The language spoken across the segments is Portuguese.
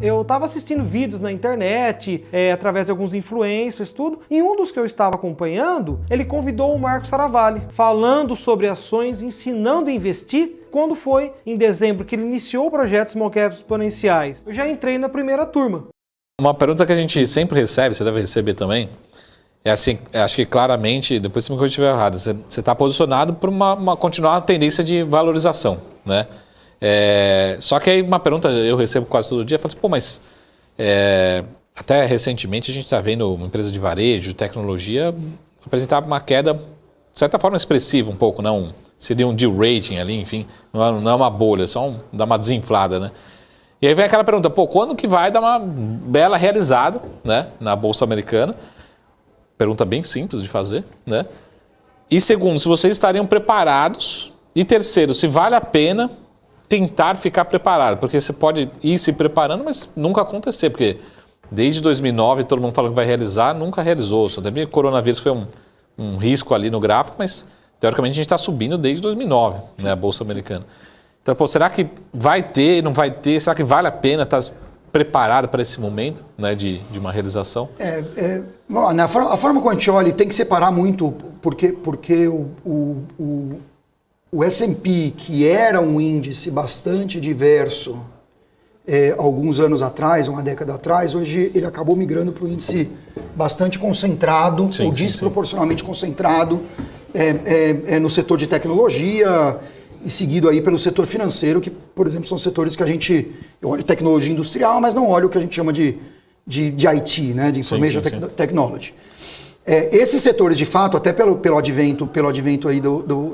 Eu estava assistindo vídeos na internet, através de alguns influencers, tudo, e um dos que eu estava acompanhando, ele convidou o Marcos Saravalli, falando sobre ações, ensinando a investir, quando foi em dezembro que ele iniciou o projeto Small Caps Exponenciais. Eu já entrei na primeira turma. Uma pergunta que a gente sempre recebe, você deve receber também, é assim, acho que claramente, depois se me corrija se estiver errado, você está posicionado por uma continuar tendência de valorização, né? Só que aí uma pergunta eu recebo quase todo dia, eu falo assim, pô, mas até recentemente a gente está vendo uma empresa de varejo, de tecnologia, apresentar uma queda, de certa forma, expressiva um pouco, não seria um deal rating ali, enfim, não é uma bolha, só dar uma desinflada, né? E aí vem aquela pergunta, pô, quando que vai dar uma bela realizada, né, na Bolsa Americana? Pergunta bem simples de fazer, né? E segundo, se vocês estariam preparados. E terceiro, se vale a pena tentar ficar preparado, porque você pode ir se preparando, mas nunca acontecer, porque desde 2009 todo mundo falou que vai realizar, nunca realizou. Só teve coronavírus, foi um risco ali no gráfico, mas teoricamente a gente está subindo desde 2009, né, a Bolsa Americana. Então, pô, será que vai ter, não vai ter? Será que vale a pena estar preparado para esse momento, né, de uma realização? A forma como a gente olha tem que separar muito, porque o S&P, que era um índice bastante diverso alguns anos atrás, uma década atrás, hoje ele acabou migrando para um índice bastante concentrado, ou desproporcionalmente concentrado no setor de tecnologia e seguido aí pelo setor financeiro, que, por exemplo, são setores que eu olho tecnologia industrial, mas não olho o que a gente chama de IT, né, de Information Technology. Esses setores, de fato, até pelo advento aí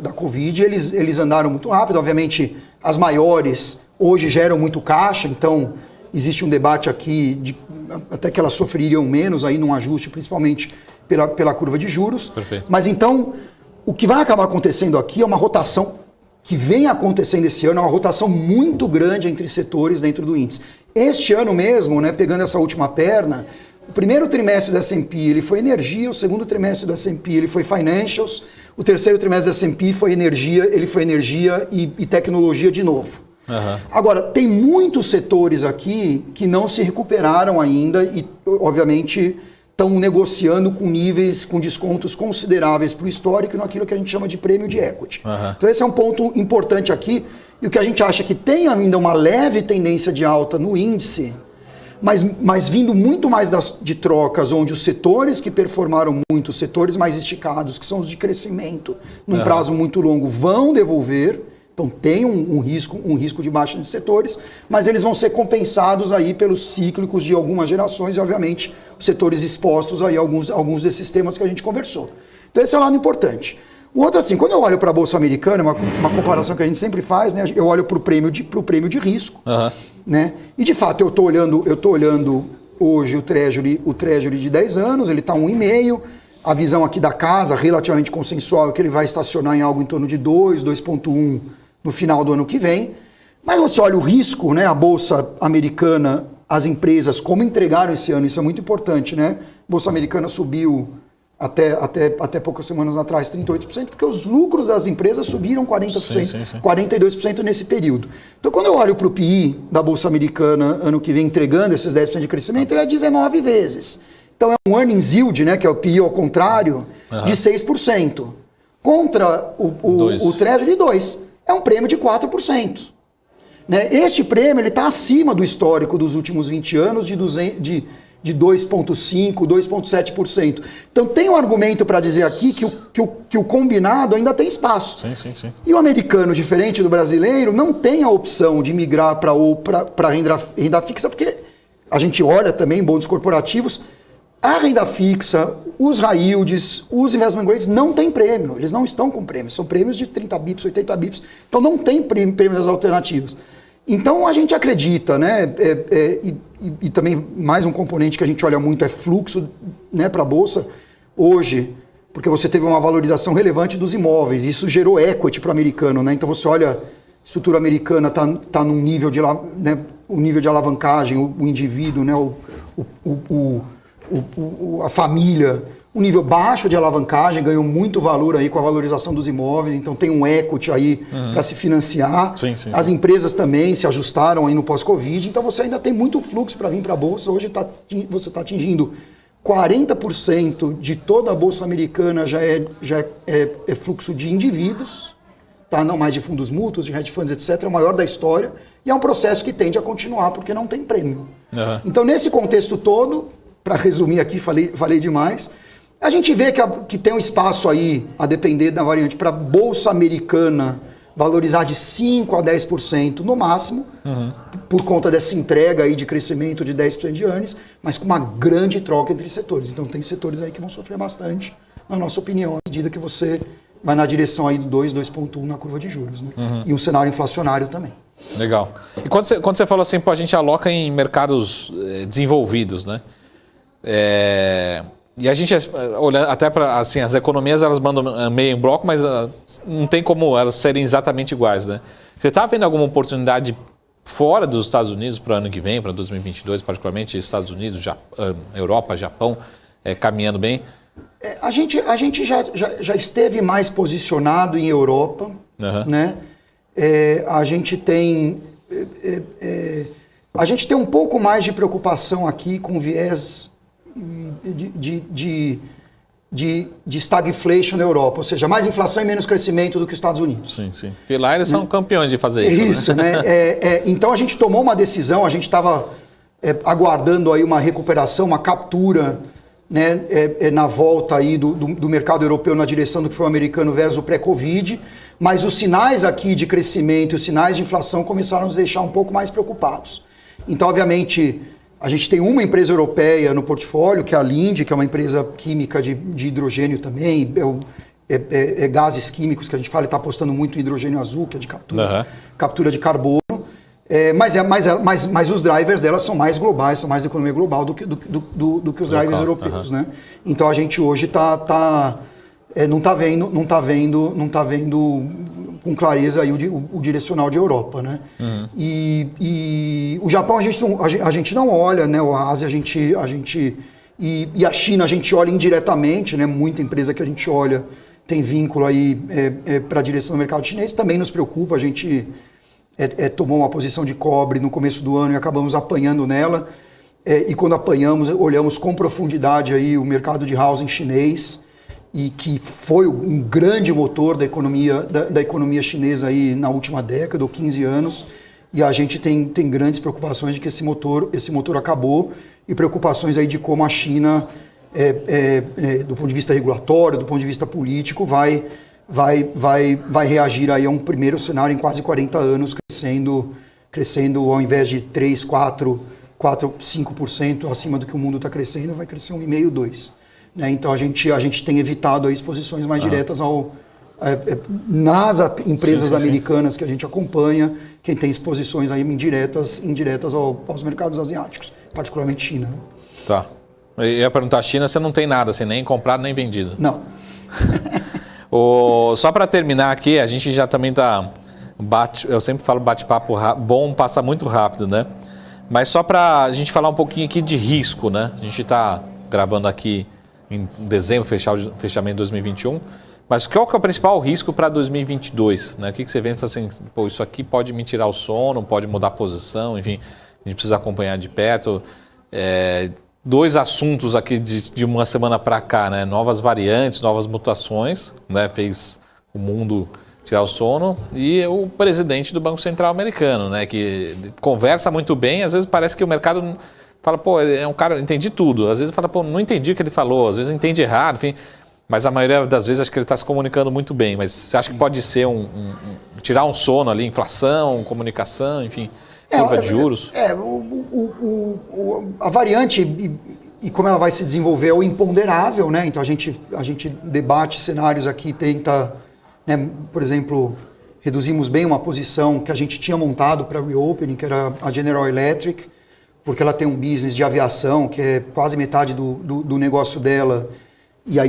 da Covid, eles andaram muito rápido. Obviamente, as maiores hoje geram muito caixa, então existe um debate aqui até que elas sofreriam menos aí num ajuste, principalmente pela curva de juros. Perfeito. Mas então, o que vai acabar acontecendo aqui é uma rotação que vem acontecendo esse ano, é uma rotação muito grande entre setores dentro do índice. Este ano mesmo, né, pegando essa última perna, o primeiro trimestre do S&P ele foi energia, o segundo trimestre do S&P ele foi financials, o terceiro trimestre do S&P foi energia, e tecnologia de novo. Uhum. Agora, tem muitos setores aqui que não se recuperaram ainda e, obviamente, estão negociando com descontos consideráveis para o histórico naquilo que a gente chama de prêmio de equity. Uhum. Então esse é um ponto importante aqui, e o que a gente acha que tem ainda uma leve tendência de alta no índice, mas vindo muito mais de trocas, onde os setores que performaram muito, os setores mais esticados, que são os de crescimento num prazo muito longo, vão devolver. Então tem um risco de baixa nesses setores, mas eles vão ser compensados aí pelos cíclicos de algumas gerações e, obviamente, os setores expostos aí a alguns desses temas que a gente conversou. Então esse é um lado importante. O outro, assim, quando eu olho para a Bolsa Americana, uma comparação que a gente sempre faz, né? Eu olho para o prêmio de risco, né? E de fato eu estou olhando hoje o Treasury de 10 anos, ele está 1,5. A visão aqui da casa, relativamente consensual, é que ele vai estacionar em algo em torno de 2,1 no final do ano que vem. Mas você olha o risco, né? A Bolsa Americana, as empresas, como entregaram esse ano, isso é muito importante, né? A Bolsa Americana subiu até poucas semanas atrás 38%, porque os lucros das empresas subiram 40%, 42% nesse período. Então, quando eu olho para o PI da Bolsa Americana ano que vem entregando esses 10% de crescimento, ele é 19 vezes. Então é um earnings yield, né, que é o PI ao contrário, de 6%. Contra o Treasury de 2%. É um prêmio de 4%. Né? Este prêmio está acima do histórico dos últimos 20 anos de 2,5%, 2,7%. Então tem um argumento para dizer aqui que o combinado ainda tem espaço. Sim. E o americano, diferente do brasileiro, não tem a opção de migrar para renda fixa, porque a gente olha também bons corporativos, a renda fixa, os high yields, os investment grades não tem prêmio, eles não estão com prêmio, são prêmios de 30 bips, 80 bips, então não tem prêmio das alternativas. Então a gente acredita, né, e também mais um componente que a gente olha muito é fluxo, né, para a Bolsa hoje, porque você teve uma valorização relevante dos imóveis, isso gerou equity para o americano, né, então você olha, a estrutura americana está num nível de, né, o nível de alavancagem, o indivíduo, né, a família, um nível baixo de alavancagem, ganhou muito valor aí com a valorização dos imóveis, então tem um equity aí para se financiar. Sim. As empresas também se ajustaram aí no pós-Covid, então você ainda tem muito fluxo para vir para a Bolsa. Hoje você está atingindo 40% de toda a Bolsa Americana já é fluxo de indivíduos, tá? Não mais de fundos mútuos, de hedge funds, etc., é o maior da história, e é um processo que tende a continuar porque não tem prêmio. Então, nesse contexto todo, para resumir aqui, falei demais, a gente vê que tem um espaço aí, a depender da variante, para a Bolsa Americana valorizar de 5% a 10% no máximo, por conta dessa entrega aí de crescimento de 10% de earnings, mas com uma grande troca entre setores. Então tem setores aí que vão sofrer bastante, na nossa opinião, à medida que você vai na direção aí do 2,1 na curva de juros. Né? E um cenário inflacionário também. Legal. E quando você falou assim, pô, a gente aloca em mercados desenvolvidos, né? E a gente, olhando até para assim, as economias, elas mandam meio em bloco, mas não tem como elas serem exatamente iguais, né? Você está vendo alguma oportunidade fora dos Estados Unidos para o ano que vem, para 2022, particularmente Estados Unidos, Europa, Japão, caminhando bem? A gente já esteve mais posicionado em Europa, né? A gente tem um pouco mais de preocupação aqui com viés de stagflation na Europa, ou seja, mais inflação e menos crescimento do que os Estados Unidos. Sim. E lá eles são campeões de fazer isso. Isso, né? Então a gente tomou uma decisão, a gente estava aguardando aí uma recuperação, uma captura, né, na volta aí do mercado europeu na direção do que foi o americano versus o pré-Covid, mas os sinais aqui de crescimento e os sinais de inflação começaram a nos deixar um pouco mais preocupados. Então, obviamente, a gente tem uma empresa europeia no portfólio, que é a Linde, que é uma empresa química de hidrogênio também, gases químicos que a gente fala, está apostando muito em hidrogênio azul, que é de captura de carbono. Mas os drivers delas são mais globais, são mais da economia global do que os drivers europeus, né? Então a gente hoje não está vendo com clareza aí o direcional de Europa, né? E o Japão a gente não olha, né? A Ásia e a China a gente olha indiretamente, né? Muita empresa que a gente olha tem vínculo aí para a direção do mercado chinês, também nos preocupa. A gente tomou uma posição de cobre no começo do ano e acabamos apanhando nela. E quando apanhamos, olhamos com profundidade aí o mercado de housing chinês, e que foi um grande motor da economia chinesa aí na última década, ou 15 anos. E a gente tem grandes preocupações de que esse motor acabou, e preocupações aí de como a China, do ponto de vista regulatório, do ponto de vista político, vai reagir aí a um primeiro cenário em quase 40 anos, crescendo ao invés de 3, 4, 5% acima do que o mundo está crescendo, vai crescer 1,5%, 2%. Né? Então a gente tem evitado aí exposições mais diretas nas empresas americanas que a gente acompanha, quem tem exposições aí indiretas aos mercados asiáticos, particularmente China. Né? Tá. Eu ia perguntar, a China você não tem nada, assim, nem comprado nem vendido? Não. Só para terminar aqui, a gente já também eu sempre falo bate-papo bom, passa muito rápido, né? Mas só para a gente falar um pouquinho aqui de risco, né? A gente está gravando aqui em dezembro, fechamento de 2021, mas qual que é o principal risco para 2022? Né? O que você vê e fala assim, pô, isso aqui pode me tirar o sono, pode mudar a posição, enfim, a gente precisa acompanhar de perto. Dois assuntos aqui de uma semana para cá, né? Novas variantes, novas mutações, né? Fez o mundo tirar o sono, e o presidente do Banco Central americano, né? Que conversa muito bem, às vezes parece que o mercado fala, pô, ele é um cara, entendi tudo, às vezes fala, pô, não entendi o que ele falou, às vezes entende errado, enfim, mas a maioria das vezes acho que ele está se comunicando muito bem, mas você acha que pode ser tirar um sono ali, inflação, comunicação, enfim, curva de juros? A variante e como ela vai se desenvolver é o imponderável, né? Então a gente debate cenários aqui, tenta, né, por exemplo, reduzimos bem uma posição que a gente tinha montado para reopening, que era a General Electric, porque ela tem um business de aviação que é quase metade do negócio dela, e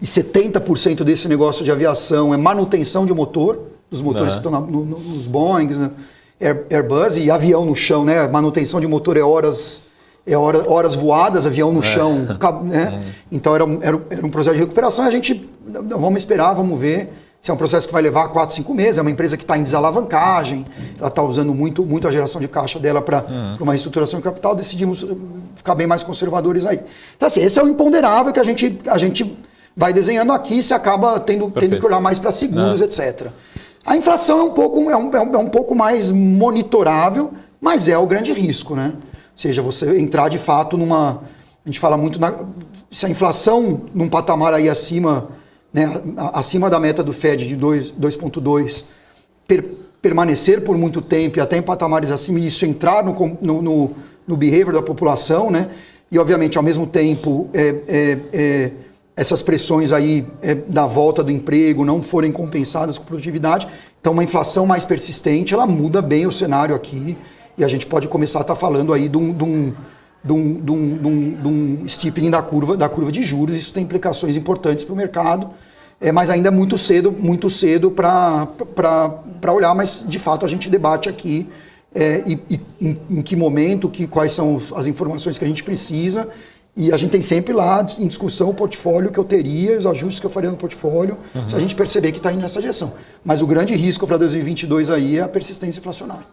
70% desse negócio de aviação é manutenção de motor, dos motores que estão nos Boeings, né? Airbus, e avião no chão, né? Manutenção de motor é horas horas voadas, avião no chão, né? Então era um processo de recuperação e a gente, vamos esperar, vamos ver. Se é um processo que vai levar 4, 5 meses, é uma empresa que está em desalavancagem, ela está usando muito a geração de caixa dela para uma reestruturação de capital, decidimos ficar bem mais conservadores aí. Então, assim, esse é o imponderável que a gente vai desenhando aqui, se acaba tendo que olhar mais para seguros, etc. A inflação é um pouco mais monitorável, mas é o grande risco, né? Ou seja, você entrar de fato a gente fala muito, se a inflação num patamar aí acima da meta do Fed de 2,2, permanecer por muito tempo e até em patamares acima, e isso entrar no behavior da população, né? E obviamente ao mesmo tempo essas pressões aí da volta do emprego não forem compensadas com produtividade, então uma inflação mais persistente, ela muda bem o cenário aqui, e a gente pode começar a estar falando aí de um steepening da curva de juros. Isso tem implicações importantes para o mercado, mas ainda é muito cedo para olhar, mas de fato a gente debate aqui em que momento, quais são as informações que a gente precisa, e a gente tem sempre lá em discussão o portfólio que eu teria, os ajustes que eu faria no portfólio, se a gente perceber que está indo nessa direção. Mas o grande risco para 2022 aí é a persistência inflacionária.